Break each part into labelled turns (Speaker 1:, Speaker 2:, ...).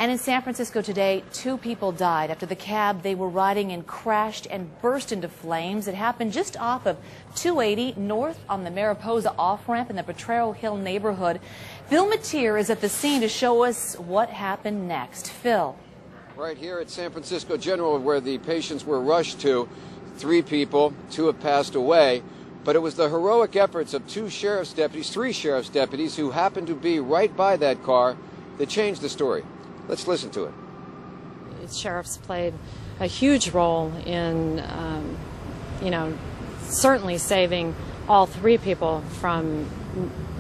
Speaker 1: And in San Francisco today, 2 people died after the cab they were riding in crashed and burst into flames. It happened just off of 280 north on the Mariposa off-ramp in the Potrero Hill neighborhood. Phil Mateer is at the scene to show us what happened next. Phil.
Speaker 2: Right here at San Francisco General, where the patients were rushed to, 3 people, 2 have passed away. But it was the heroic efforts of 3 sheriff's deputies who happened to be right by that car that changed the story. Let's listen to it.
Speaker 3: Sheriffs played a huge role in, certainly saving all 3 people from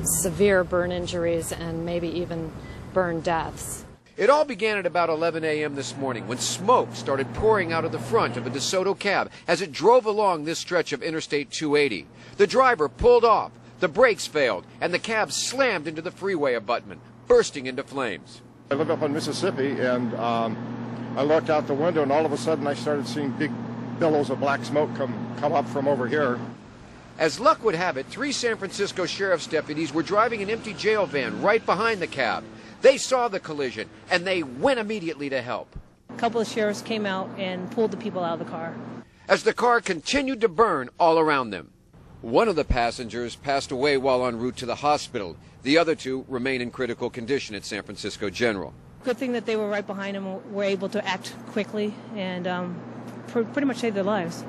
Speaker 3: severe burn injuries and maybe even burn deaths.
Speaker 2: It all began at about 11 a.m. this morning when smoke started pouring out of the front of a DeSoto cab as it drove along this stretch of Interstate 280. The driver pulled off, the brakes failed, and the cab slammed into the freeway abutment, bursting into flames.
Speaker 4: I live up in Mississippi, and I looked out the window, and all of a sudden I started seeing big billows of black smoke come up from over here.
Speaker 2: As luck would have it, 3 San Francisco sheriff's deputies were driving an empty jail van right behind the cab. They saw the collision, and they went immediately to help.
Speaker 5: A couple of sheriffs came out and pulled the people out of the car.
Speaker 2: As the car continued to burn all around them. One of the passengers passed away while en route to the hospital. The other 2 remain in critical condition at San Francisco General.
Speaker 5: Good thing that they were right behind him, were able to act quickly and pretty much save their lives.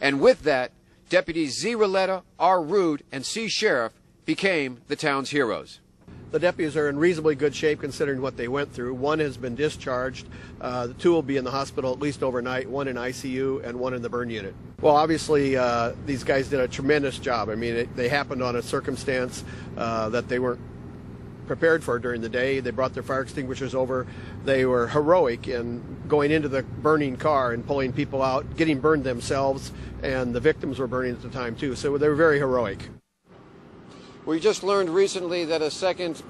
Speaker 2: And with that, Deputies Z. Roletta, R. Rude, and C. Sheriff became the town's heroes.
Speaker 6: The deputies are in reasonably good shape considering what they went through. 1 has been discharged. The 2 will be in the hospital at least overnight, 1 in ICU and 1 in the burn unit. Well, obviously, these guys did a tremendous job. I mean, they happened on a circumstance that they weren't prepared for during the day. They brought their fire extinguishers over. They were heroic in going into the burning car and pulling people out, getting burned themselves, and the victims were burning at the time, too. So they were very heroic.
Speaker 2: We just learned recently that a second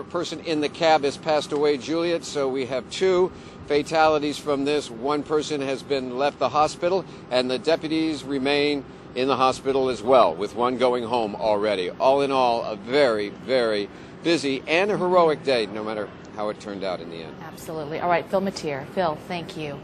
Speaker 2: person in the cab has passed away, Juliet, so we have 2 fatalities from this. 1 person has been left the hospital, and the deputies remain in the hospital as well, with 1 going home already. All in all, a very, very busy and a heroic day, no matter how it turned out in the end.
Speaker 1: Absolutely. All right, Phil Mateer. Phil, thank you.